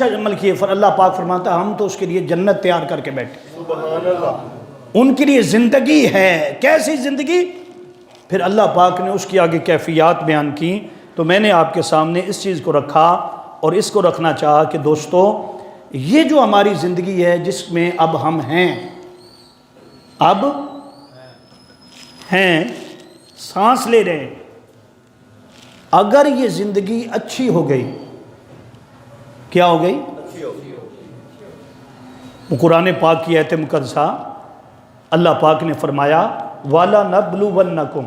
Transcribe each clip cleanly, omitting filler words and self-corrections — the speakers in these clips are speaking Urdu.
اچھا عمل کیے، اللہ پاک فرماتا ہے ہم تو اس کے لیے جنت تیار کر کے بیٹھے، سبحان اللہ۔ ان کے لیے زندگی ہے۔ کیسی زندگی؟ پھر اللہ پاک نے اس کی آگے کیفیات بیان کی، تو میں نے آپ کے سامنے اس چیز کو رکھا اور اس کو رکھنا چاہا کہ دوستو یہ جو ہماری زندگی ہے جس میں اب ہم ہیں، اب ہیں، سانس لے رہے ہیں، اگر یہ زندگی اچھی ہو گئی، کیا ہو گئی؟ وہ قرآن پاک کی آیت مقدسہ اللہ پاک نے فرمایا وَلَنَبْلُوَنَّكُمْ،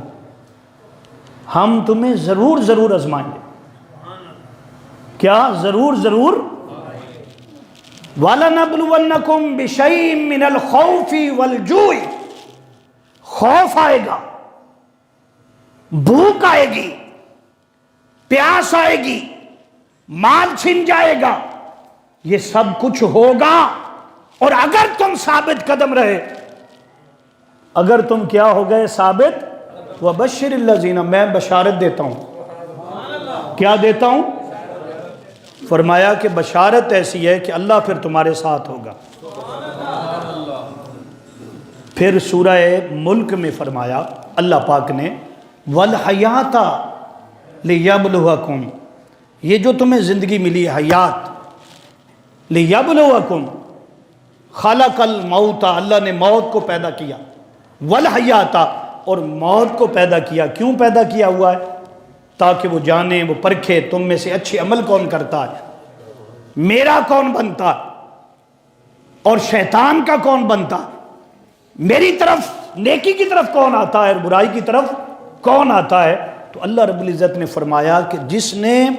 ہم تمہیں ضرور ضرور آزمائیں گے۔ کیا؟ ضرور ضرور۔ وَلَنَبْلُوَنَّكُمْ بِشَيْءٍ مِّنَ الْخَوْفِ وَالْجُوعِ، خوف آئے گا، بھوک آئے گی، پیاس آئے گی، مال چھن جائے گا، یہ سب کچھ ہوگا۔ اور اگر تم ثابت قدم رہے، اگر تم کیا ہو گئے؟ ثابت۔ وَبَشِّرِ الَّذِينَ، میں بشارت دیتا ہوں۔ کیا دیتا ہوں؟ فرمایا کہ بشارت ایسی ہے کہ اللہ پھر تمہارے ساتھ ہوگا۔ پھر سورہ ملک میں فرمایا اللہ پاک نے وَالْحَيَاةَ لِيَبْلُوَكُمْ، یہ جو تمہیں زندگی ملی ہے حیات، لِيَبْلُوَكُمْ، خَلَقَ الْمَوْتَ، اللہ نے موت کو پیدا کیا، وَالْحَيَاةَ، اور موت کو پیدا کیا۔ کیوں پیدا کیا ہوا ہے؟ تاکہ وہ جانے، وہ پرکھے تم میں سے اچھے عمل کون کرتا ہے، میرا کون بنتا ہے اور شیطان کا کون بنتا ہے، میری طرف نیکی کی طرف کون آتا ہے اور برائی کی طرف کون آتا ہے۔ تو اللہ رب العزت نے فرمایا کہ جس نے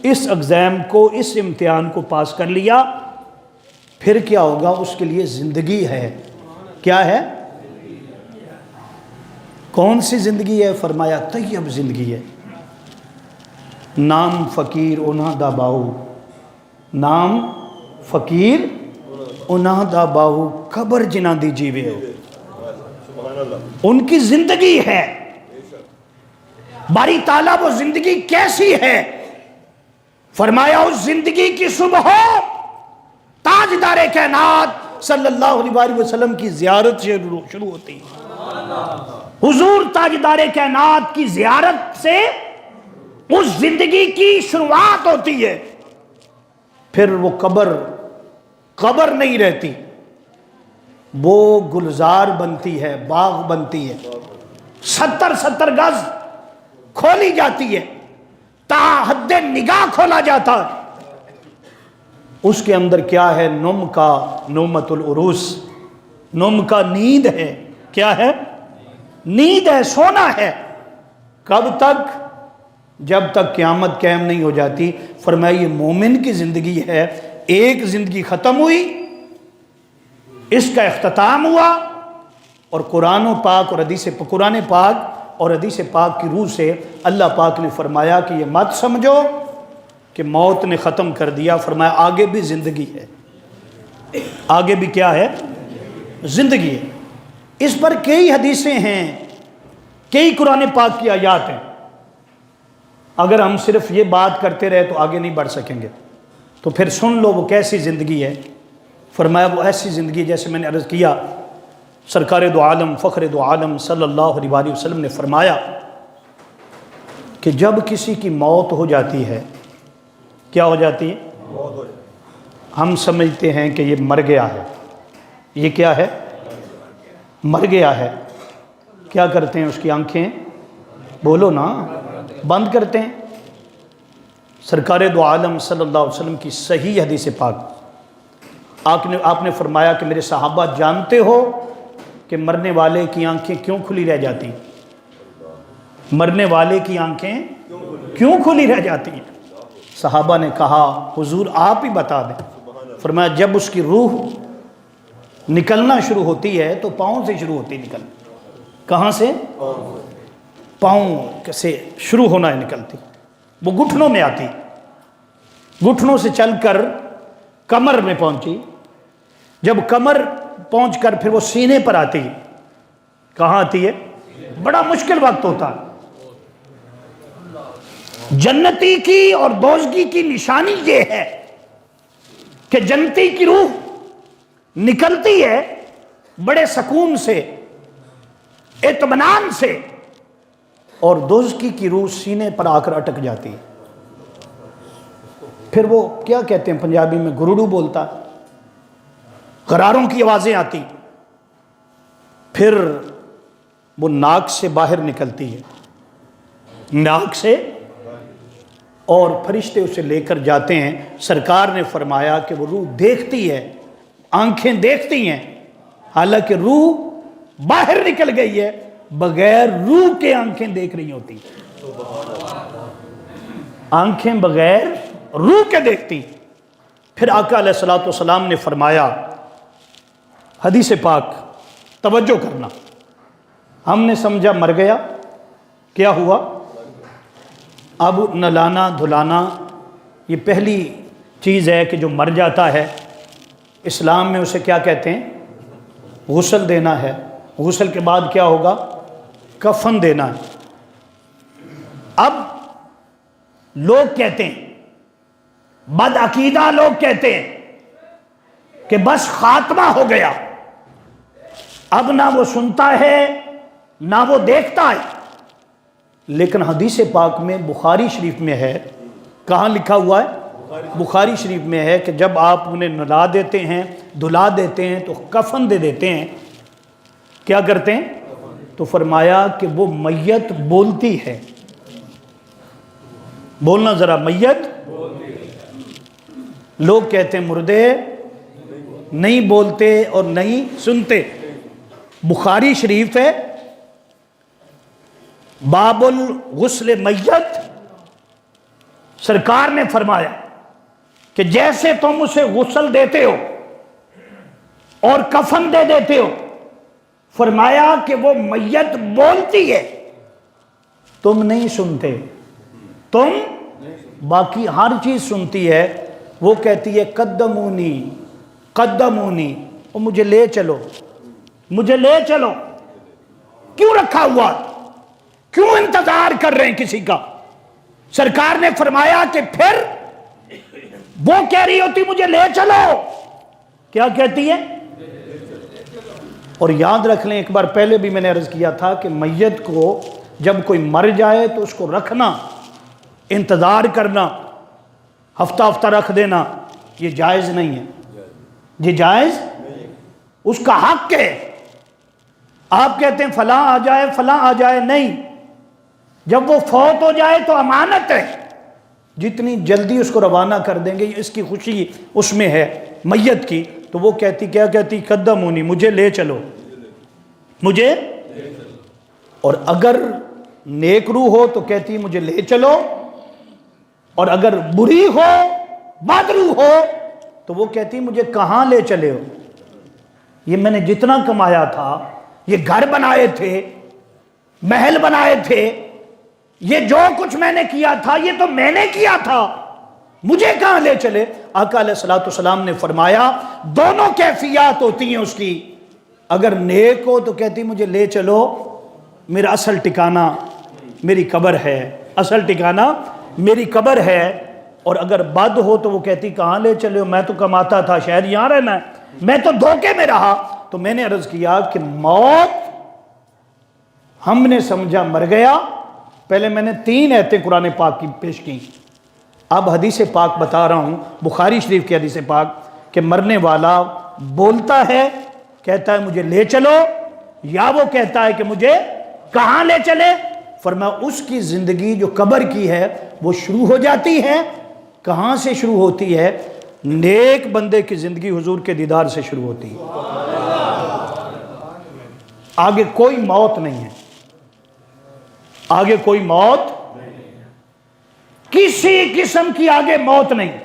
اس ایگزام کو، اس امتحان کو پاس کر لیا، پھر کیا ہوگا؟ اس کے لیے زندگی ہے۔ کیا ہے؟ کون سی زندگی ہے؟ فرمایا طیب زندگی ہے۔ نام فقیر انہاں دا باہو، نام فقیر انہاں دا باہو، قبر جنہ دی جیوے ہو، ان کی زندگی ہے۔ باری تعالیٰ وہ زندگی کیسی ہے؟ فرمایا اس زندگی کی صبح تاجدار کائنات صلی اللہ علیہ وسلم کی زیارت سے شروع ہوتی ہے۔ حضور تاجدار کائنات کی زیارت سے اس زندگی کی شروعات ہوتی ہے۔ پھر وہ قبر نہیں رہتی، وہ گلزار بنتی ہے، باغ بنتی ہے، 70 گز کھولی جاتی ہے، تا حد نگاہ کھولا جاتا ہے۔ اس کے اندر کیا ہے؟ نم کا نومت العروس، نم کا نیند ہے۔ کیا ہے؟ نیند ہے، سونا ہے۔ کب تک؟ جب تک قیامت قائم نہیں ہو جاتی۔ فرمایا یہ مومن کی زندگی ہے، ایک زندگی ختم ہوئی، اس کا اختتام ہوا، اور قرآن پاک اور حدیث پاک کی روح سے اللہ پاک نے فرمایا کہ یہ مت سمجھو کہ موت نے ختم کر دیا، فرمایا آگے بھی زندگی ہے، آگے بھی کیا ہے؟ زندگی ہے۔ اس پر کئی حدیثیں ہیں، کئی قرآن پاک کی آیات ہیں۔ اگر ہم صرف یہ بات کرتے رہے تو آگے نہیں بڑھ سکیں گے، تو پھر سن لو وہ کیسی زندگی ہے۔ فرمایا وہ ایسی زندگی جیسے میں نے عرض کیا، سرکار دو عالم فخر دو عالم صلی اللہ علیہ وسلم نے فرمایا کہ جب کسی کی موت ہو جاتی ہے، کیا ہو جاتی ہے؟ ہم سمجھتے ہیں کہ یہ مر گیا ہے، یہ کیا ہے؟ مر گیا ہے۔ کیا کرتے ہیں؟ اس کی آنکھیں، بولو نا، بند کرتے ہیں۔ سرکار دو عالم صلی اللہ علیہ وسلم کی صحیح حدیث پاک، آپ نے فرمایا کہ میرے صحابہ جانتے ہو کہ مرنے والے کی آنکھیں کیوں کھلی رہ جاتی ہیں؟ مرنے والے کی آنکھیں کیوں کھلی رہ جاتی ہیں؟ صحابہ نے کہا حضور آپ ہی بتا دیں۔ فرمایا جب اس کی روح نکلنا شروع ہوتی ہے تو پاؤں سے شروع ہوتی ہے نکلنا۔ کہاں سے؟ پاؤں سے شروع ہونا ہے نکلتی، وہ گھٹنوں میں آتی، گھٹنوں سے چل کر کمر میں پہنچی، جب کمر پہنچ کر پھر وہ سینے پر آتی ہے۔ کہاں آتی ہے؟ بڑا مشکل وقت ہوتا ہے۔ جنتی کی اور دوزگی کی نشانی یہ ہے کہ جنتی کی روح نکلتی ہے بڑے سکون سے، اطمینان سے، اور دوزخی کی روح سینے پر آ کر اٹک جاتی ہے۔ پھر وہ کیا کہتے ہیں پنجابی میں، گرڑو بولتا، غراروں کی آوازیں آتی، پھر وہ ناک سے باہر نکلتی ہے، ناک سے، اور فرشتے اسے لے کر جاتے ہیں۔ سرکار نے فرمایا کہ وہ روح دیکھتی ہے، آنکھیں دیکھتی ہیں، حالانکہ روح باہر نکل گئی ہے، بغیر روح کے آنکھیں دیکھ رہی ہوتی، آنکھیں بغیر روح کے دیکھتی۔ پھر آقا علیہ الصلوۃ والسلام نے فرمایا، حدیث پاک توجہ کرنا، ہم نے سمجھا مر گیا، کیا ہوا؟ اب نلانا دھلانا یہ پہلی چیز ہے کہ جو مر جاتا ہے اسلام میں اسے کیا کہتے ہیں؟ غسل دینا ہے۔ غسل کے بعد کیا ہوگا؟ کفن دینا ہے۔ اب لوگ کہتے ہیں، بد عقیدہ لوگ کہتے ہیں کہ بس خاتمہ ہو گیا، اب نہ وہ سنتا ہے نہ وہ دیکھتا ہے۔ لیکن حدیث پاک میں بخاری شریف میں ہے، کہاں لکھا ہوا ہے؟ بخاری شریف میں ہے کہ جب آپ انہیں نلا دیتے ہیں، دھلا دیتے ہیں تو کفن دے دیتے ہیں، کیا کرتے ہیں؟ تو فرمایا کہ وہ میت بولتی ہے۔ بولنا ذرا، میت، لوگ کہتے ہیں مردے نہیں بولتے اور نہیں سنتے۔ بخاری شریف ہے، باب الغسل میت، سرکار نے فرمایا کہ جیسے تم اسے غسل دیتے ہو اور کفن دے دیتے ہو، فرمایا کہ وہ میت بولتی ہے، تم نہیں سنتے، تم باقی ہر چیز سنتی ہے۔ وہ کہتی ہے قدمونی قدمونی، وہ مجھے لے چلو، مجھے لے چلو۔ کیوں رکھا ہوا؟ کیوں انتظار کر رہے ہیں کسی کا؟ سرکار نے فرمایا کہ پھر وہ کہہ رہی ہوتی مجھے لے چلو، کیا کہتی ہے؟ اور یاد رکھ لیں، ایک بار پہلے بھی میں نے عرض کیا تھا کہ میت کو جب کوئی مر جائے تو اس کو رکھنا، انتظار کرنا، ہفتہ ہفتہ رکھ دینا، یہ جائز نہیں ہے، یہ جائز، اس کا حق ہے۔ آپ کہتے ہیں فلاں آ جائے فلاں آ جائے، نہیں، جب وہ فوت ہو جائے تو امانت ہے، جتنی جلدی اس کو روانہ کر دیں گے، اس کی خوشی اس میں ہے میت کی۔ تو وہ کہتی، کیا کہتی؟ قدمونی، مجھے لے چلو، مجھے، اور اگر نیک روح ہو تو کہتی مجھے لے چلو، اور اگر بری ہو، بد روح ہو، تو وہ کہتی مجھے کہاں لے چلے ہو؟ یہ میں نے جتنا کمایا تھا، یہ گھر بنائے تھے، محل بنائے تھے، یہ جو کچھ میں نے کیا تھا یہ تو میں نے کیا تھا، مجھے کہاں لے چلے؟ آقا علیہ الصلوۃ والسلام نے فرمایا دونوں کیفیات ہوتی ہیں اس کی۔ اگر نیک ہو تو کہتی مجھے لے چلو، میرا اصل ٹھکانہ میری قبر ہے، اصل ٹھکانہ میری قبر ہے، اور اگر بد ہو تو وہ کہتی کہاں لے چلے ہو، میں تو کماتا تھا، شاید یہاں رہنا ہے، میں تو دھوکے میں رہا۔ تو میں نے عرض کیا کہ موت ہم نے سمجھا مر گیا، پہلے میں نے 3 آیتیں قرآن پاک کی پیش کی، اب حدیث پاک بتا رہا ہوں، بخاری شریف کی حدیث پاک، کہ مرنے والا بولتا ہے، کہتا ہے مجھے لے چلو، یا وہ کہتا ہے کہ مجھے کہاں لے چلے؟ فرمایا اس کی زندگی جو قبر کی ہے وہ شروع ہو جاتی ہے، کہاں سے شروع ہوتی ہے؟ نیک بندے کی زندگی حضور کے دیدار سے شروع ہوتی ہے، آگے کوئی موت نہیں ہے، آگے کوئی موت، کسی قسم کی آگے موت نہیں۔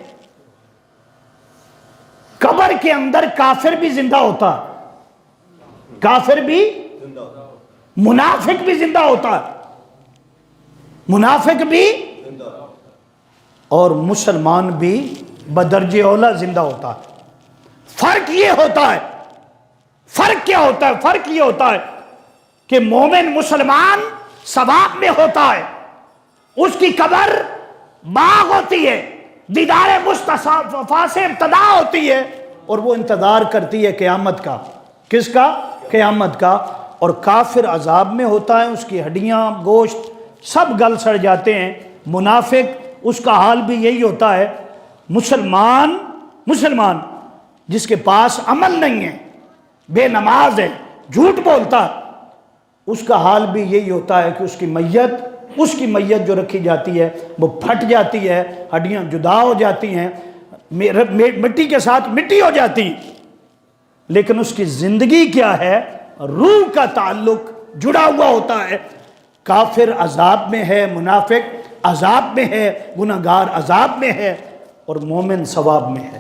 قبر کے اندر کافر بھی زندہ ہوتا ہے، کافر بھی، منافق بھی زندہ ہوتا ہے، منافق بھی، اور مسلمان بھی بدرجہ اولا زندہ ہوتا ہے۔ فرق یہ ہوتا ہے، فرق کیا ہوتا ہے؟ فرق یہ ہوتا ہے کہ مومن مسلمان ثواب میں ہوتا ہے، اس کی قبر باغ ہوتی ہے، دیدار مصطفیٰ سے ابتدا ہوتی ہے اور وہ انتظار کرتی ہے قیامت کا. کس کا؟ قیامت کا. اور کافر عذاب میں ہوتا ہے، اس کی ہڈیاں گوشت سب گل سڑ جاتے ہیں. منافق اس کا حال بھی یہی ہوتا ہے. مسلمان جس کے پاس عمل نہیں ہے، بے نماز ہے، جھوٹ بولتا ہے، اس کا حال بھی یہی ہوتا ہے کہ اس کی میت جو رکھی جاتی ہے وہ پھٹ جاتی ہے، ہڈیاں جدا ہو جاتی ہیں، مٹی کے ساتھ مٹی ہو جاتی ہیں. لیکن اس کی زندگی کیا ہے؟ روح کا تعلق جڑا ہوا ہوتا ہے. کافر عذاب میں ہے، منافق عذاب میں ہے، گناہگار عذاب میں ہے، اور مومن ثواب میں ہے.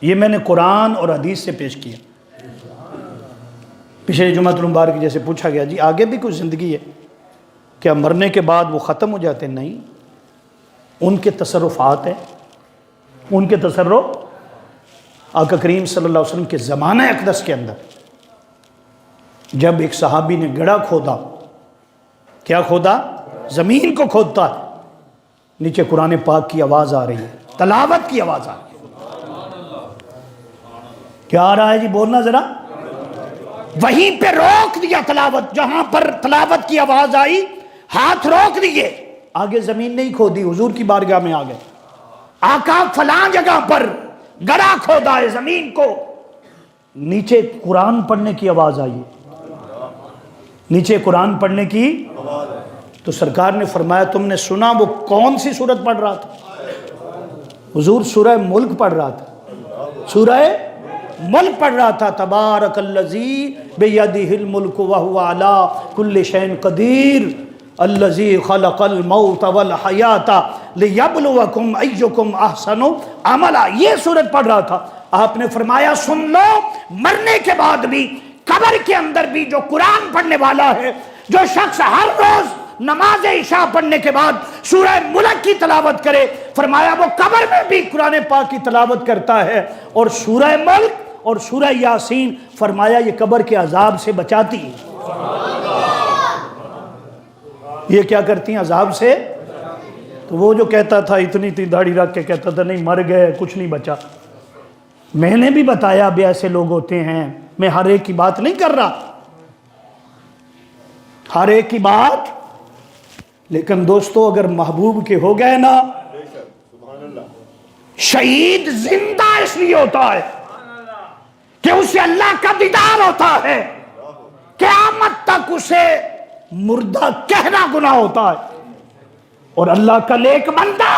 یہ میں نے قرآن اور حدیث سے پیش کیا. پچھلے جمعۃ المبارک جیسے پوچھا گیا جی آگے بھی کوئی زندگی ہے کیا؟ مرنے کے بعد وہ ختم ہو جاتے ہیں؟ نہیں، ان کے تصرفات ہیں، ان کے تصرف. آقا کریم صلی اللہ علیہ وسلم کے زمانہ اقدس کے اندر جب ایک صحابی نے گڑھا کھودا، کیا کھودا؟ زمین کو کھودتا ہے، نیچے قرآن پاک کی آواز آ رہی ہے، تلاوت کی آواز آ رہی ہے. کیا آ رہا ہے جی؟ بولنا ذرا. وہیں پہ روک دیا تلاوت، جہاں پر تلاوت کی آواز آئی ہاتھ روک دیے، آگے زمین نہیں کھودی، حضور کی بارگاہ میں آ گئے. آقا فلاں جگہ پر گڑھا کھودا ہے زمین کو، نیچے قرآن پڑھنے کی آواز آئی، نیچے قرآن پڑھنے کی. تو سرکار نے فرمایا تم نے سنا وہ کون سی سورت پڑھ رہا تھا؟ حضور سورہ ملک پڑھ رہا تھا، سورہ ملک پڑھ رہا تھا. تبارک الذی بیدہ الملک وہو علی کل شیء قدیر الذی خلق الموت والحیات لیبلوکم ایکم احسن عملا. یہ سورت پڑھ رہا تھا. آپ نے فرمایا سن لو، مرنے کے بعد بھی قبر کے اندر بھی جو قرآن پڑھنے والا ہے، جو شخص ہر روز نماز عشاء پڑھنے کے بعد سورہ ملک کی تلاوت کرے، فرمایا وہ قبر میں بھی قرآن پاک کی تلاوت کرتا ہے. اور سورہ ملک اور سورہ یاسین فرمایا یہ قبر کے عذاب سے بچاتی ہے. یہ کیا کرتی ہیں؟ عذاب سے. تو وہ جو کہتا تھا اتنی داڑھی رکھ کے کہتا تھا نہیں مر گئے کچھ نہیں بچا، میں نے بھی بتایا بھی ایسے لوگ ہوتے ہیں. میں ہر ایک کی بات نہیں کر رہا، ہر ایک کی بات. لیکن دوستو اگر محبوب کے ہو گئے نا، شہید زندہ اس لیے ہوتا ہے کہ اسے اللہ کا دیدار ہوتا ہے، قیامت تک اسے مردہ کہنا گناہ ہوتا ہے. اور اللہ کا نیک بندہ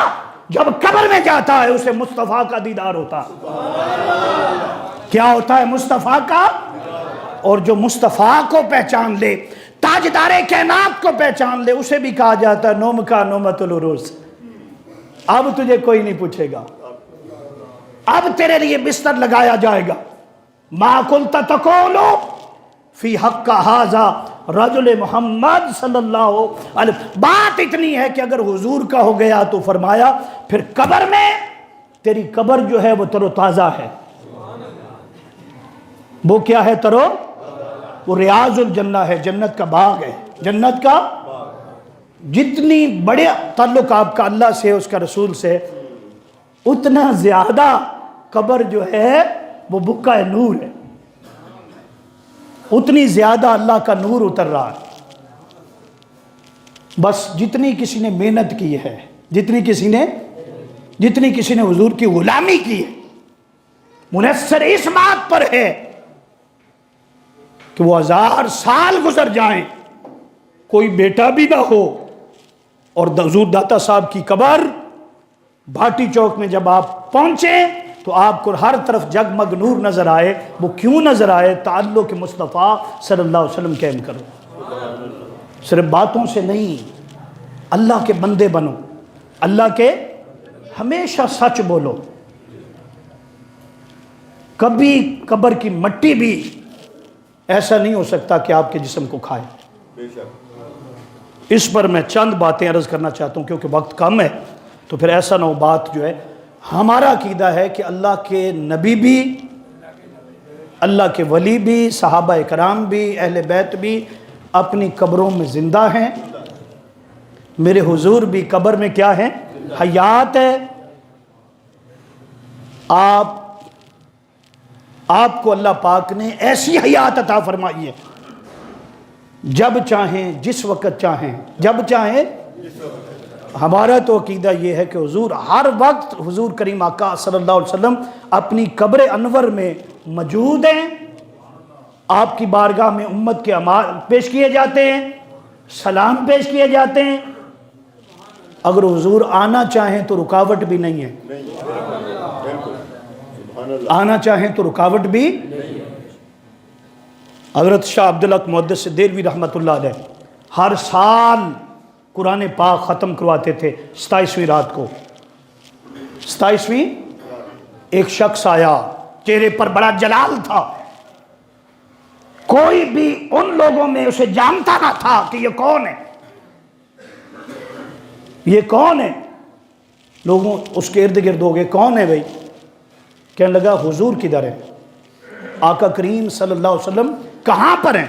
جب قبر میں جاتا ہے اسے مصطفیٰ کا دیدار ہوتا ہے. کیا ہوتا ہے؟ مصطفیٰ کا. اور جو مصطفیٰ کو پہچان لے، تاجدار کائنات کو پہچان لے، اسے بھی کہا جاتا ہے نوم کا نومت العروس. اب تجھے کوئی نہیں پوچھے گا، اب تیرے لیے بستر لگایا جائے گا. ما کنت تقول فی حق ھذا رجل محمد صلی اللہ علیہ وسلم. بات اتنی ہے کہ اگر حضور کا ہو گیا تو فرمایا پھر قبر میں تیری قبر جو ہے وہ تر و تازہ ہے. وہ کیا ہے؟ وہ ریاض الجنہ ہے، جنت کا باغ ہے. جنت کا جتنی بڑے تعلق آپ کا اللہ سے، اس کا رسول سے، اتنا زیادہ قبر جو ہے وہ بکا نور ہے، اتنی زیادہ اللہ کا نور اتر رہا ہے. بس جتنی کسی نے محنت کی ہے، جتنی کسی نے حضور کی غلامی کی ہے، منحصر اس بات پر ہے کہ وہ 1000 سال گزر جائیں، کوئی بیٹا بھی نہ ہو، اور حضور داتا صاحب کی قبر بھاٹی چوک میں جب آپ پہنچیں تو آپ کو ہر طرف جگمگ نور نظر آئے. وہ کیوں نظر آئے؟ تعلق مصطفیٰ صلی اللہ علیہ وسلم قائم کرو. صرف باتوں سے نہیں، اللہ کے بندے بنو، اللہ کے ہمیشہ سچ بولو. کبھی قبر کی مٹی بھی ایسا نہیں ہو سکتا کہ آپ کے جسم کو کھائے. اس پر میں چند باتیں عرض کرنا چاہتا ہوں کیونکہ وقت کم ہے، تو پھر ایسا نہ ہو. بات جو ہے ہمارا عقیدہ ہے کہ اللہ کے نبی بھی، اللہ کے ولی بھی، صحابہ کرام بھی، اہل بیت بھی اپنی قبروں میں زندہ ہیں. میرے حضور بھی قبر میں کیا ہیں؟ حیات ہے. آپ کو اللہ پاک نے ایسی حیات عطا فرمائی ہے، جب چاہیں جس وقت چاہیں، جب چاہیں. ہمارا تو عقیدہ یہ ہے کہ حضور ہر وقت، حضور کریم آقا صلی اللہ علیہ وسلم اپنی قبر انور میں موجود ہیں. آپ کی بارگاہ میں امت کے اعمال پیش کیے جاتے ہیں، سلام پیش کیے جاتے ہیں. اگر حضور آنا چاہیں تو رکاوٹ بھی نہیں ہے، آنا چاہیں تو رکاوٹ بھی. حضرت شاہ عبدالحق محدث دہلوی رحمۃ اللہ علیہ ہر سال قرآن پاک ختم کرواتے تھے 27ویں رات کو. 27ویں ایک شخص آیا، چہرے پر بڑا جلال تھا، کوئی بھی ان لوگوں میں اسے جانتا نہ تھا کہ یہ کون ہے، یہ کون ہے. لوگوں اس کے ارد گرد ہو گئے، کون ہے بھائی؟ کہنے لگا حضور کدھر ہے؟ آقا کریم صلی اللہ علیہ وسلم کہاں پر ہیں؟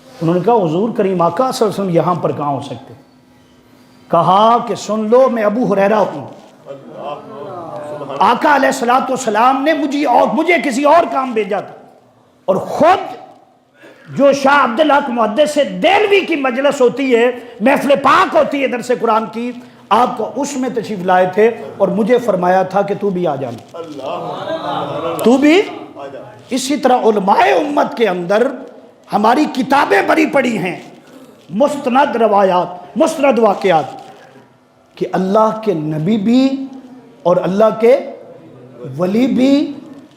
انہوں نے کہا حضور کریم آقا صلی اللہ علیہ وسلم یہاں پر کہاں ہو سکتے؟ کہا کہ سن لو، میں ابو ہریرہ ہوں، آقا علیہ الصلوۃ والسلام نے مجھے کسی اور کام بھیجا تھا، اور خود جو شاہ عبدالحق محدث دہلوی کی مجلس ہوتی ہے، محفل پاک ہوتی ہے درس قرآن کی، آپ کو اس میں تشریف لائے تھے اور مجھے فرمایا تھا کہ تو بھی آ جانا، تو بھی. اسی طرح علماء امت کے اندر ہماری کتابیں بڑی پڑی ہیں، مستند روایات، مستند واقعات، کہ اللہ کے نبی بھی اور اللہ کے ولی بھی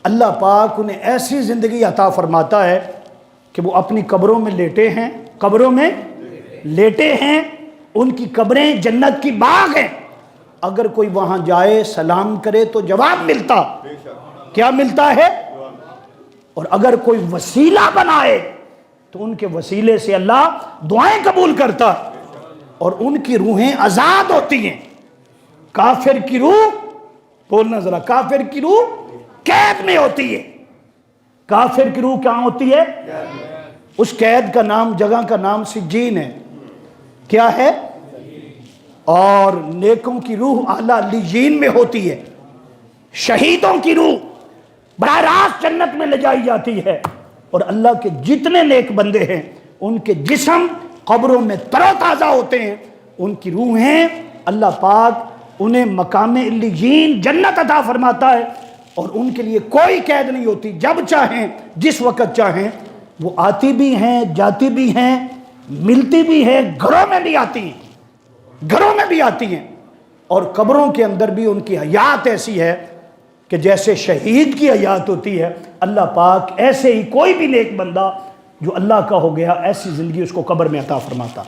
اللہ پاک انہیں ایسی زندگی عطا فرماتا ہے کہ وہ اپنی قبروں میں لیٹے ہیں، قبروں میں لیٹے ہیں، ان کی قبریں جنت کی باغ ہیں. اگر کوئی وہاں جائے سلام کرے تو جواب ملتا، کیا ملتا ہے؟ اور اگر کوئی وسیلہ بنائے تو ان کے وسیلے سے اللہ دعائیں قبول کرتا، اور ان کی روحیں آزاد ہوتی ہیں. کافر کی روح، بولنا ذرا، کافر کی روح قید میں ہوتی ہے. کافر کی روح کہاں ہوتی ہے؟ اس قید کا نام، جگہ کا نام سجین ہے. کیا ہے؟ اور نیکوں کی روح اعلیٰ علیین میں ہوتی ہے. شہیدوں کی روح براہ راست جنت میں لے جائی جاتی ہے. اور اللہ کے جتنے نیک بندے ہیں ان کے جسم قبروں میں تر و تازہ ہوتے ہیں، ان کی روحیں اللہ پاک انہیں مقام علیین جنت عطا فرماتا ہے، اور ان کے لیے کوئی قید نہیں ہوتی. جب چاہیں جس وقت چاہیں وہ آتی بھی ہیں، جاتی بھی ہیں، ملتی بھی ہیں، گھروں میں بھی آتی ہیں، گھروں میں بھی آتی ہیں. اور قبروں کے اندر بھی ان کی حیات ایسی ہے کہ جیسے شہید کی حیات ہوتی ہے، اللہ پاک ایسے ہی کوئی بھی نیک بندہ جو اللہ کا ہو گیا ایسی زندگی اس کو قبر میں عطا فرماتا.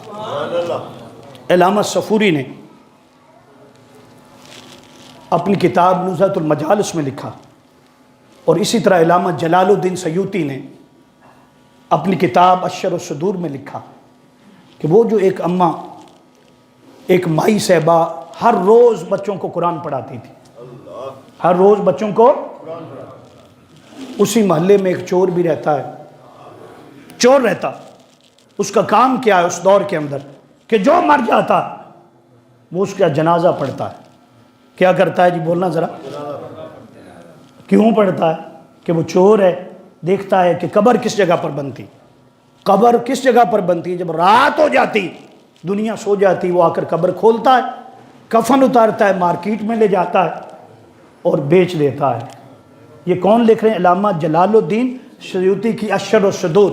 علامہ صفوری نے اپنی کتاب نزہۃ المجالس میں لکھا، اور اسی طرح علامہ جلال الدین سیوطی نے اپنی کتاب اشر الصدور میں لکھا کہ وہ جو ایک اماں، ایک مائی صاحبہ ہر روز بچوں کو قرآن پڑھاتی تھی، ہر روز بچوں کو. اسی محلے میں ایک چور بھی رہتا ہے، چور رہتا، اس کا کام کیا ہے اس دور کے اندر کہ جو مر جاتا وہ اس کا جنازہ پڑھتا ہے. کیا کرتا ہے جی؟ بولنا ذرا. کیوں پڑھتا ہے؟ کہ وہ چور ہے، دیکھتا ہے کہ قبر کس جگہ پر بنتی، قبر کس جگہ پر بنتی. جب رات ہو جاتی، دنیا سو جاتی، وہ آ کر قبر کھولتا ہے، کفن اتارتا ہے، مارکیٹ میں لے جاتا ہے اور بیچ دیتا ہے. یہ کون لکھ رہے ہیں؟ علامہ جلال الدین سیوطی کی اشر الصدور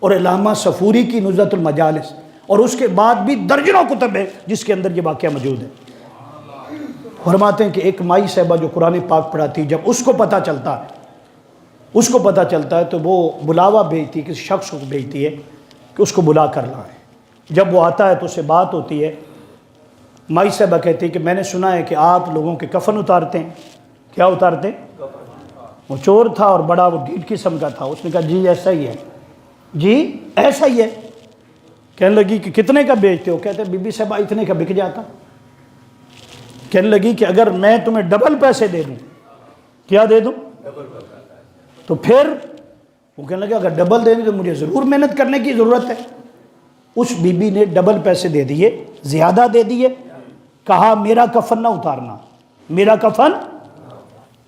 اور علامہ صفوری کی نزہۃ المجالس، اور اس کے بعد بھی درجنوں کتب ہے جس کے اندر یہ واقعہ موجود ہے. فرماتے ہیں کہ ایک مائی صاحبہ جو قرآن پاک پڑھاتی، جب اس کو پتہ چلتا ہے، اس کو پتہ چلتا ہے تو وہ بلاوا بھیجتی، کسی شخص کو بھیجتی ہے کہ اس کو بلا کر لائیں. جب وہ آتا ہے تو اس سے بات ہوتی ہے. مائی صاحبہ کہتی ہے کہ میں نے سنا ہے کہ آپ لوگوں کے کفن اتارتے ہیں. کیا اتارتے؟ وہ چور تھا اور بڑا وہ ڈھیٹ قسم کا تھا. اس نے کہا جی ایسا ہی ہے، جی ایسا ہی ہے. کہنے لگی کہ کتنے کا بیچتے ہو؟ کہتے بی بی صاحبہ اتنے کا بک جاتا. کہنے لگی کہ اگر میں تمہیں ڈبل پیسے دے دوں. کیا دے دوں؟ تو پھر وہ کہنے لگا اگر ڈبل دیں تو مجھے ضرور محنت کرنے کی ضرورت ہے. اس بی بی نے ڈبل پیسے دے دیے، زیادہ دے دیے، کہا میرا کفن نہ اتارنا، میرا کفن۔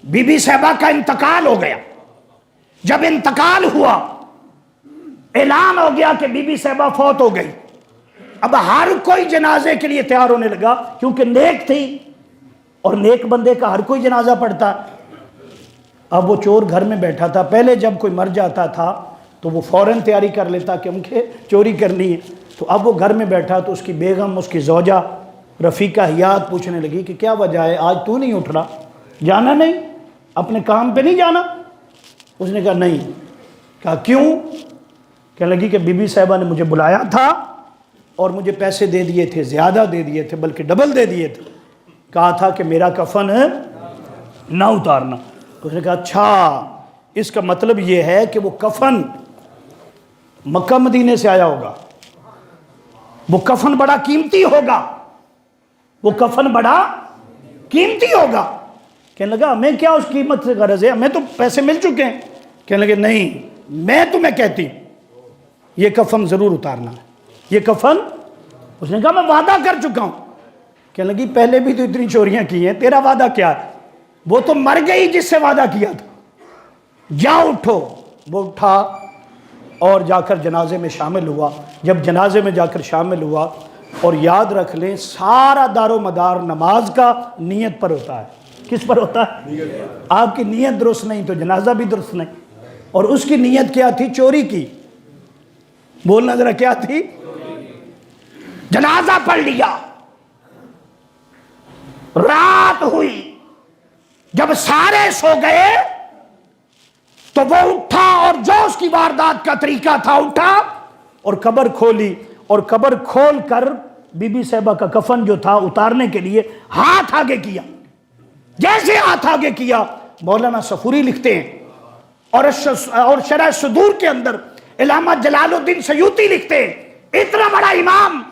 بی بی صاحبہ کا انتقال ہو گیا، جب انتقال ہوا اعلان ہو گیا کہ بی بی صاحبہ فوت ہو گئی، اب ہر کوئی جنازے کے لیے تیار ہونے لگا، کیونکہ نیک تھی اور نیک بندے کا ہر کوئی جنازہ پڑھتا۔ اب وہ چور گھر میں بیٹھا تھا، پہلے جب کوئی مر جاتا تھا تو وہ فوراً تیاری کر لیتا کہ مجھے چوری کرنی ہے، تو اب وہ گھر میں بیٹھا تو اس کی بیگم، اس کی زوجہ رفیقہ حیات پوچھنے لگی کہ کیا وجہ ہے، آج تو نہیں اٹھ رہا، جانا نہیں، اپنے کام پہ نہیں جانا؟ اس نے کہا نہیں۔ کہا کیوں؟ کہنے لگی کہ بی بی صاحبہ نے مجھے بلایا تھا اور مجھے پیسے دے دیے تھے، زیادہ دے دیے تھے، بلکہ ڈبل دے دیے تھے، کہا تھا کہ میرا کفن نہ اتارنا۔ اس نے کہا اچھا، اس کا مطلب یہ ہے کہ وہ کفن مکہ مدینے سے آیا ہوگا، وہ کفن بڑا قیمتی ہوگا، وہ کفن بڑا قیمتی ہوگا۔ کہنے لگا ہمیں کیا اس قیمت سے غرض ہے، ہمیں تو پیسے مل چکے ہیں۔ کہنے لگے نہیں، میں تمہیں کہتی ہوں یہ کفن ضرور اتارنا ہے، یہ کفن۔ اس نے کہا میں وعدہ کر چکا ہوں۔ کہنے لگی پہلے بھی تو اتنی چوریاں کی ہیں، تیرا وعدہ کیا ہے؟ وہ تو مر گئی جس سے وعدہ کیا تھا، جا اٹھو۔ وہ اٹھا اور جا کر جنازے میں شامل ہوا۔ جب جنازے میں جا کر شامل ہوا، اور یاد رکھ لیں سارا دار و مدار نماز کا نیت پر ہوتا ہے۔ کس پر ہوتا ہے؟ آپ کی نیت درست نہیں تو جنازہ بھی درست نہیں۔ اور اس کی نیت کیا تھی؟ چوری کی۔ بولنا ذرا، کیا تھی؟ جنازہ پڑھ لیا، رات ہوئی، جب سارے سو گئے تو وہ اٹھا اور جو اس کی واردات کا طریقہ تھا اٹھا اور قبر کھولی، اور قبر کھول کر بی بی صاحبہ کا کفن جو تھا اتارنے کے لیے ہاتھ آگے کیا۔ جیسے ہاتھ آگے کیا، مولانا صفوری لکھتے ہیں اور شرح صدور کے اندر علامہ جلال الدین سیوطی لکھتے ہیں، اتنا بڑا امام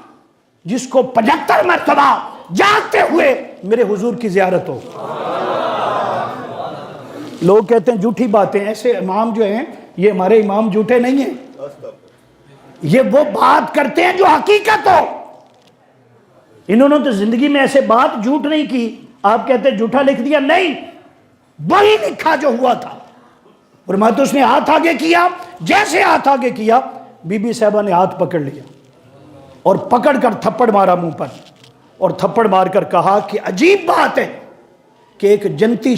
جس کو 75 مرتبہ جاگتے ہوئے میرے حضور کی زیارت ہو۔ لوگ کہتے ہیں جھوٹی باتیں، ایسے امام جو ہیں یہ ہمارے امام جھوٹے نہیں ہیں، یہ وہ بات کرتے ہیں جو حقیقت ہو۔ انہوں نے تو زندگی میں ایسے بات جھوٹ نہیں کی، آپ کہتے ہیں جھوٹا لکھ دیا، نہیں، وہی لکھا جو ہوا تھا۔ فرماتے اس نے ہاتھ آگے کیا، جیسے ہاتھ آگے کیا بی بی صاحبہ نے ہاتھ پکڑ لیا اور پکڑ کر تھپڑ مارا منہ پر، اور تھپڑ مار کر کہا کہ عجیب بات ہے کہ ایک جنتی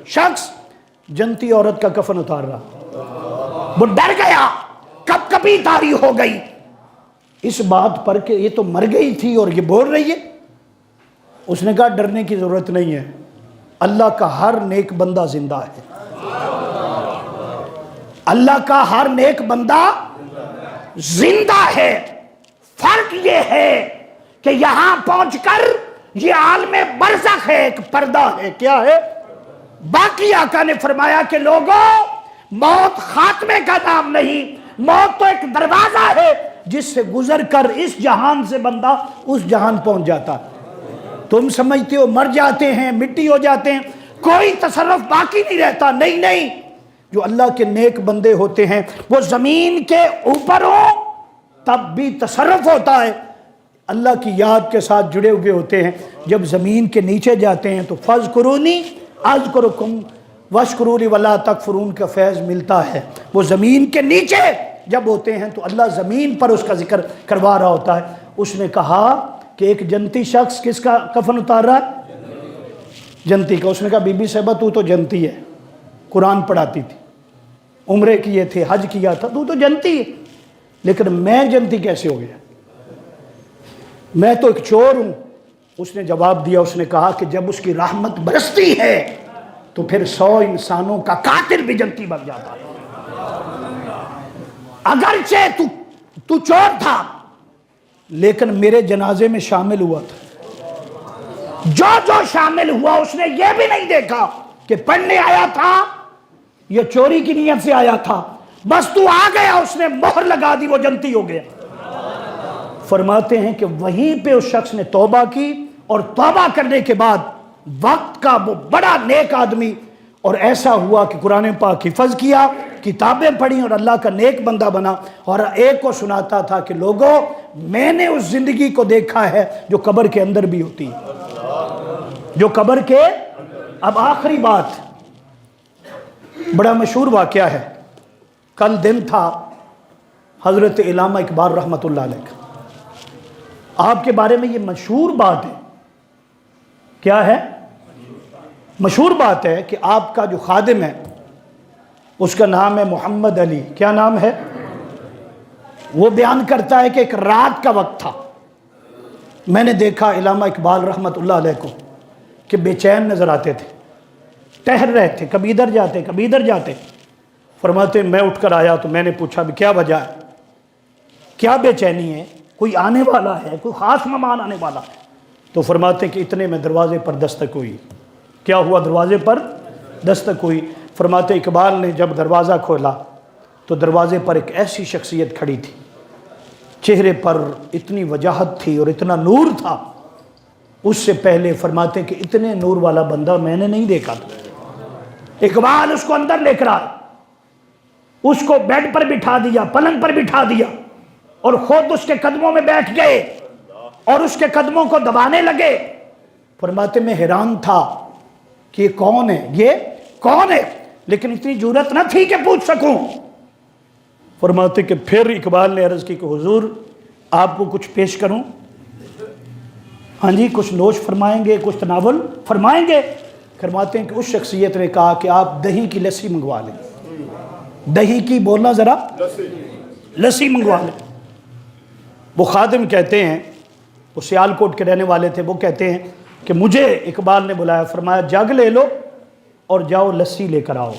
شخص جنتی عورت کا کفن اتار رہا۔ وہ ڈر گیا، کب کبھی تاری ہو گئی اس بات پر کہ یہ تو مر گئی تھی اور یہ بول رہی ہے۔ اس نے کہا ڈرنے کی ضرورت نہیں ہے، اللہ کا ہر نیک بندہ زندہ ہے، اللہ کا ہر نیک بندہ زندہ ہے۔ فرق یہ ہے کہ یہاں پہنچ کر یہ عالم برزخ ہے، ایک پردہ ہے، کیا ہے؟ باقی آقا نے فرمایا کہ لوگوں، موت خاتمے کا نام نہیں، موت تو ایک دروازہ ہے جس سے گزر کر اس جہان سے بندہ اس جہان پہنچ جاتا۔ تم سمجھتے ہو مر جاتے ہیں، مٹی ہو جاتے ہیں، کوئی تصرف باقی نہیں رہتا، نہیں نہیں، جو اللہ کے نیک بندے ہوتے ہیں وہ زمین کے اوپر ہو تب بھی تصرف ہوتا ہے، اللہ کی یاد کے ساتھ جڑے ہوئے ہوتے ہیں۔ جب زمین کے نیچے جاتے ہیں تو فَاذْكُرُونِي أَذْكُرُكُمْ وَاشْكُرُوا لِي وَلَا تَكْفُرُونَ کا فیض ملتا ہے۔ وہ زمین کے نیچے جب ہوتے ہیں تو اللہ زمین پر اس کا ذکر کروا رہا ہوتا ہے۔ اس نے کہا کہ ایک جنتی شخص کس کا کفن اتار رہا ہے؟ جنتی کا۔ اس نے کہا بی بی صاحبہ تو جنتی ہے، قرآن پڑھاتی تھی، عمرے کیے تھے، حج کیا تھا، تو جنتی ہے، لیکن میں جنتی کیسے ہو گیا؟ میں تو ایک چور ہوں۔ اس نے جواب دیا، اس نے کہا کہ جب اس کی رحمت برستی ہے تو پھر 100 انسانوں کا قاتل بھی جنتی بن جاتا ہے۔ اگرچہ تو چور تھا لیکن میرے جنازے میں شامل ہوا تھا۔ جو شامل ہوا اس نے یہ بھی نہیں دیکھا کہ پڑھنے آیا تھا یا چوری کی نیت سے آیا تھا، بس تو آ گیا، اس نے مہر لگا دی، وہ جنتی ہو گیا۔ فرماتے ہیں کہ وہیں پہ اس شخص نے توبہ کی، اور توبہ کرنے کے بعد وقت کا وہ بڑا نیک آدمی، اور ایسا ہوا کہ قرآن پاک حفظ کیا، کتابیں پڑھی اور اللہ کا نیک بندہ بنا، اور ایک کو سناتا تھا کہ لوگوں میں نے اس زندگی کو دیکھا ہے جو قبر کے اندر بھی ہوتی ہے، جو قبر کے۔ اب آخری بات، بڑا مشہور واقعہ ہے، کل دن تھا حضرت علامہ اقبال رحمۃ اللہ علیہ کا، آپ کے بارے میں یہ مشہور بات ہے، کیا ہے؟ مشہور بات ہے کہ آپ کا جو خادم ہے اس کا نام ہے محمد علی، کیا نام ہے؟ وہ بیان کرتا ہے کہ ایک رات کا وقت تھا، میں نے دیکھا علامہ اقبال رحمۃ اللہ علیہ کو کہ بے چین نظر آتے تھے، ٹہر رہے تھے، کبھی ادھر جاتے کبھی ادھر جاتے۔ فرماتے میں اٹھ کر آیا تو میں نے پوچھا بھی کیا وجہ ہے، کیا بے چینی ہے، کوئی آنے والا ہے، کوئی خاص مہمان آنے والا ہے؟ تو فرماتے کہ اتنے میں دروازے پر دستک ہوئی۔ کیا ہوا؟ دروازے پر دستک ہوئی۔ فرماتے اقبال نے جب دروازہ کھولا تو دروازے پر ایک ایسی شخصیت کھڑی تھی، چہرے پر اتنی وجاہت تھی اور اتنا نور تھا، اس سے پہلے فرماتے کہ اتنے نور والا بندہ میں نے نہیں دیکھا تھا۔ اقبال اس کو اندر لے کر آئے، اس کو بیڈ پر بٹھا دیا، پلنگ پر بٹھا دیا، اور خود اس کے قدموں میں بیٹھ گئے اور اس کے قدموں کو دبانے لگے۔ فرماتے میں حیران تھا کہ یہ کون ہے، یہ کون ہے، لیکن اتنی جرأت نہ تھی کہ پوچھ سکوں۔ فرماتے کہ پھر اقبال نے عرض کی کہ حضور آپ کو کچھ پیش کروں؟ ہاں جی، کچھ نوش فرمائیں گے، کچھ تناول فرمائیں گے؟ فرماتے ہیں کہ اس شخصیت نے کہا کہ آپ دہی کی لسی منگوا لیں، دہی کی، بولنا ذرا، لسی منگوا لیں۔ وہ خادم کہتے ہیں، وہ سیالکوٹ کے رہنے والے تھے، وہ کہتے ہیں کہ مجھے اقبال نے بلایا، فرمایا جگ لے لو اور جاؤ لسی لے کر آؤ۔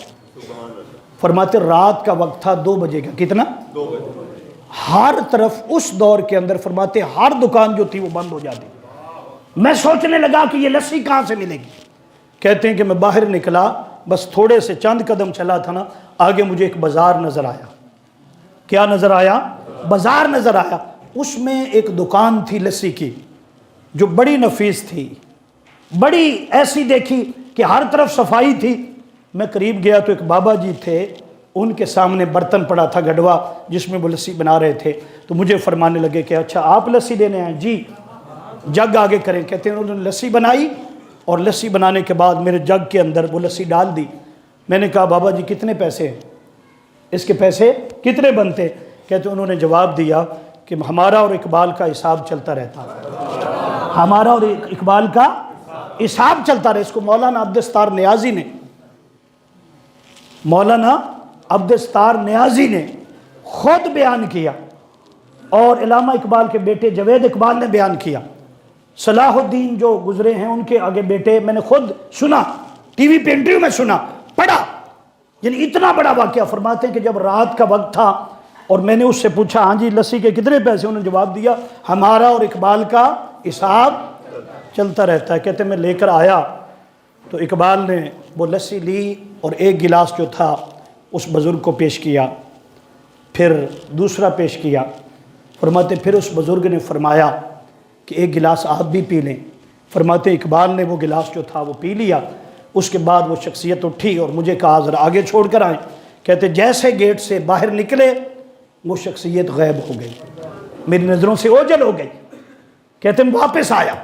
فرماتے رات کا وقت تھا، 2 بجے کا، کتنا؟ 2 بجے۔ ہر طرف اس دور کے اندر فرماتے ہر دکان جو تھی وہ بند ہو جاتی۔ میں سوچنے لگا کہ یہ لسی کہاں سے ملے گی۔ کہتے ہیں کہ میں باہر نکلا، بس تھوڑے سے چند قدم چلا تھا نا، آگے مجھے ایک بازار نظر آیا۔ کیا نظر آیا؟ بازار نظر آیا۔ اس میں ایک دکان تھی لسی کی جو بڑی نفیس تھی، بڑی ایسی دیکھی کہ ہر طرف صفائی تھی۔ میں قریب گیا تو ایک بابا جی تھے، ان کے سامنے برتن پڑا تھا گڈوا جس میں وہ لسی بنا رہے تھے، تو مجھے فرمانے لگے کہ اچھا آپ لسی لینے آئے؟ جی۔ جگ آگے کریں، کہتے ہیں انہوں نے لسی بنائی، اور لسی بنانے کے بعد میرے جگ کے اندر وہ لسی ڈال دی۔ میں نے کہا بابا جی کتنے پیسے ہیں، اس کے پیسے کتنے بنتے؟ کہتے انہوں نے جواب دیا کہ ہمارا اور اقبال کا حساب چلتا رہتا، ہمارا اور اقبال کا حساب چلتا رہے۔ اس کو مولانا عبدالستار نیازی نے، مولانا عبدالستار نیازی نے خود بیان کیا، اور علامہ اقبال کے بیٹے جوید اقبال نے بیان کیا۔ صلاح الدین جو گزرے ہیں ان کے آگے بیٹے، میں نے خود سنا، ٹی وی پہ انٹرویو میں سنا، پڑھا، یعنی اتنا بڑا واقعہ۔ فرماتے ہیں کہ جب رات کا وقت تھا اور میں نے اس سے پوچھا ہاں جی لسی کے کتنے پیسے، انہوں نے جواب دیا ہمارا اور اقبال کا حساب چلتا رہتا ہے۔ کہتے میں لے کر آیا تو اقبال نے وہ لسی لی اور ایک گلاس جو تھا اس بزرگ کو پیش کیا، پھر دوسرا پیش کیا۔ فرماتے پھر اس بزرگ نے فرمایا کہ ایک گلاس آپ بھی پی لیں۔ فرماتے اقبال نے وہ گلاس جو تھا وہ پی لیا۔ اس کے بعد وہ شخصیت اٹھی اور مجھے کہا ذرا آگے چھوڑ کر آئیں۔ کہتے جیسے گیٹ سے باہر نکلے وہ شخصیت غائب ہو گئی، میری نظروں سے اوجھل ہو گئی۔ کہتے میں واپس آیا،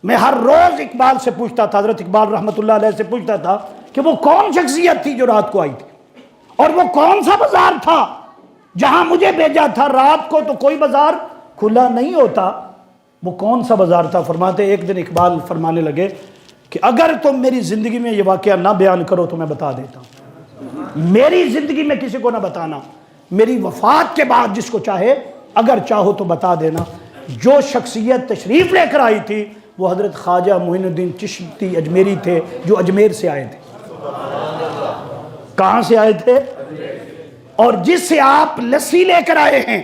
میں ہر روز اقبال سے پوچھتا تھا، حضرت اقبال رحمۃ اللہ علیہ سے پوچھتا تھا کہ وہ کون شخصیت تھی جو رات کو آئی تھی، اور وہ کون سا بازار تھا جہاں مجھے بھیجا تھا۔ رات کو تو کوئی بازار کھلا نہیں ہوتا، وہ کون سا بازار تھا؟ فرماتے ایک دن اقبال فرمانے لگے کہ اگر تم میری زندگی میں یہ واقعہ نہ بیان کرو تو میں بتا دیتا ہوں، میری زندگی میں کسی کو نہ بتانا، میری وفات کے بعد جس کو چاہے اگر چاہو تو بتا دینا۔ جو شخصیت تشریف لے کر آئی تھی وہ حضرت خواجہ معین الدین چشتی اجمیری تھے، جو اجمیر سے آئے تھے۔ کہاں سے آئے تھے؟ اور جس سے آپ لسی لے کر آئے ہیں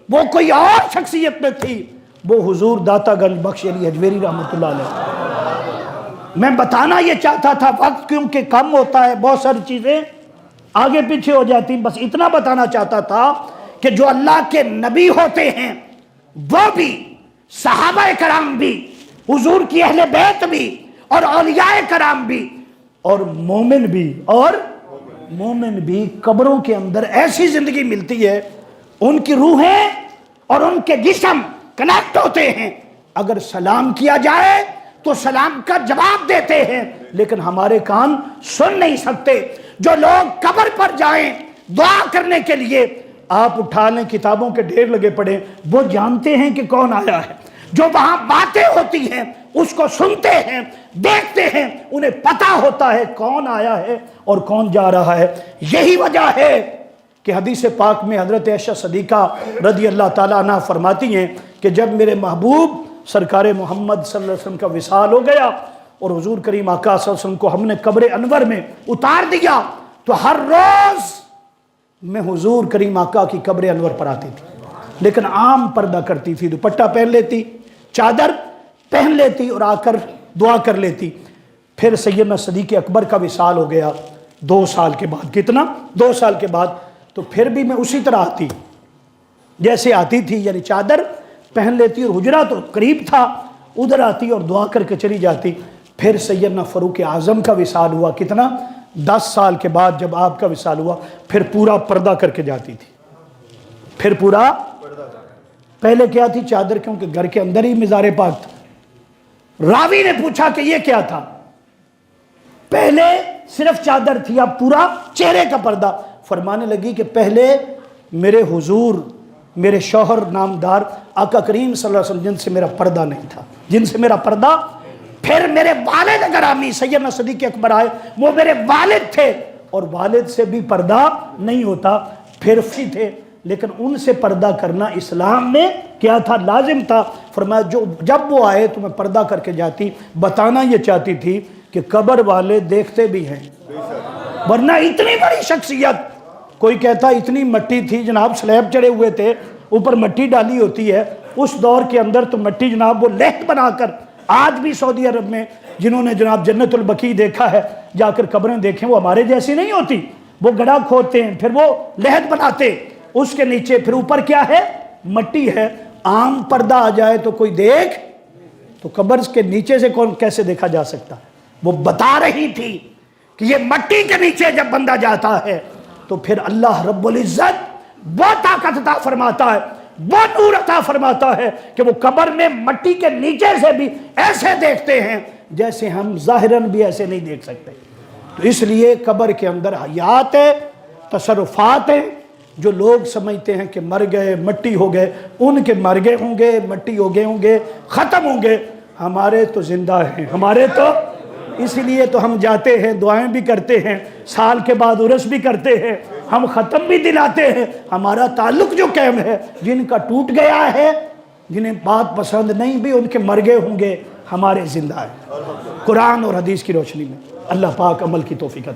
وہ کوئی اور شخصیت میں تھی، وہ حضور داتا گنج بخش علی اجمیری رحمۃ اللہ علیہ۔ میں بتانا یہ چاہتا تھا، وقت کیونکہ کم ہوتا ہے، بہت ساری چیزیں آگے پیچھے ہو جاتی، بس اتنا بتانا چاہتا تھا کہ جو اللہ کے نبی ہوتے ہیں وہ بھی، صحابہ کرام بھی، حضور کی اہل بیت بھی، اور اولیاء کرام بھی، اور مومن بھی، اور مومن بھی قبروں کے اندر ایسی زندگی ملتی ہے، ان کی روحیں اور ان کے جسم کنیکٹ ہوتے ہیں، اگر سلام کیا جائے تو سلام کا جواب دیتے ہیں، لیکن ہمارے کان سن نہیں سکتے۔ جو لوگ قبر پر جائیں دعا کرنے کے لیے، آپ اٹھا لیں کتابوں کے ڈھیر لگے پڑے، وہ جانتے ہیں کہ کون آیا ہے۔ جو وہاں باتیں ہوتی ہیں اس کو سنتے ہیں، دیکھتے ہیں، انہیں پتا ہوتا ہے کون آیا ہے اور کون جا رہا ہے۔ یہی وجہ ہے کہ حدیث پاک میں حضرت عائشہ صدیقہ رضی اللہ تعالیٰ عنہ فرماتی ہیں کہ جب میرے محبوب سرکار محمد صلی اللہ علیہ وسلم کا وصال ہو گیا اور حضور کریم آقا صلی اللہ علیہ وسلم کو ہم نے قبر انور میں اتار دیا، تو ہر روز میں حضور کریم آقا کی قبر انور پر آتی تھی، لیکن عام پردہ کرتی تھی، دوپٹہ پہن لیتی، چادر پہن لیتی اور آ کر دعا کر لیتی۔ پھر سیدنا صدیق اکبر کا وصال ہو گیا 2 سال کے بعد، کتنا 2 سال کے بعد، تو پھر بھی میں اسی طرح آتی جیسے آتی تھی، یعنی چادر پہن لیتی اور حجرہ تو قریب تھا، ادھر آتی اور دعا کر کے چلی جاتی۔ پھر سیدنا فاروق اعظم کا وصال ہوا، کتنا 10 سال کے بعد جب آپ کا وصال ہوا، پھر پورا پردہ کر کے جاتی تھی، پھر پورا پہلے کیا تھی چادر، کیونکہ گھر کے اندر ہی مزار پاک تھا۔ راوی نے پوچھا کہ یہ کیا تھا؟ پہلے صرف چادر تھی، اب پورا چہرے کا پردہ۔ فرمانے لگی کہ پہلے میرے حضور، میرے شوہر نامدار آقا کریم صلی اللہ علیہ وسلم جن سے میرا پردہ نہیں تھا، جن سے میرا پردہ، پھر میرے والد گرامی سیدنا صدیق اکبر آئے، وہ میرے والد تھے اور والد سے بھی پردہ نہیں ہوتا، پھر فی تھے، لیکن ان سے پردہ کرنا اسلام میں کیا تھا؟ لازم تھا۔ فرمایا جب وہ آئے تو میں پردہ کر کے جاتی، بتانا یہ چاہتی تھی کہ قبر والے دیکھتے بھی ہیں، ورنہ اتنی بڑی شخصیت، کوئی کہتا اتنی مٹی تھی جناب، سلیب چڑھے ہوئے تھے، اوپر مٹی ڈالی ہوتی ہے، اس دور کے اندر تو مٹی جناب وہ لہت بنا کر، آج بھی سعودی عرب میں جنہوں نے جناب جنت البقیع دیکھا ہے، جا کر قبریں دیکھیں، وہ ہمارے جیسی نہیں ہوتی، وہ گڑھا کھودتے ہیں، پھر وہ لہت بناتے، اس کے نیچے پھر اوپر کیا ہے؟ مٹی ہے۔ عام پردہ آ جائے تو کوئی دیکھ، تو قبر کے نیچے سے کون کیسے دیکھا جا سکتا؟ وہ بتا رہی تھی کہ یہ مٹی کے نیچے جب بندہ جاتا ہے تو پھر اللہ رب العزت وہ طاقت عطا فرماتا ہے، وہ نور عطا فرماتا ہے کہ وہ قبر میں مٹی کے نیچے سے بھی ایسے دیکھتے ہیں جیسے ہم ظاہراً بھی ایسے نہیں دیکھ سکتے۔ تو اس لیے قبر کے اندر حیات ہے، تصرفات ہیں۔ جو لوگ سمجھتے ہیں کہ مر گئے مٹی ہو گئے، ان کے مر گئے ہوں گے، مٹی ہو گئے ہوں گے، ختم ہوں گے، ہمارے تو زندہ ہیں، ہمارے تو، اس لیے تو ہم جاتے ہیں، دعائیں بھی کرتے ہیں، سال کے بعد عرس بھی کرتے ہیں، ہم ختم بھی دلاتے ہیں۔ ہمارا تعلق جو قائم ہے، جن کا ٹوٹ گیا ہے، جنہیں بات پسند نہیں بھی، ان کے مر گئے ہوں گے، ہمارے زندہ ہیں۔ قرآن اور حدیث کی روشنی میں اللہ پاک عمل کی توفیق عطا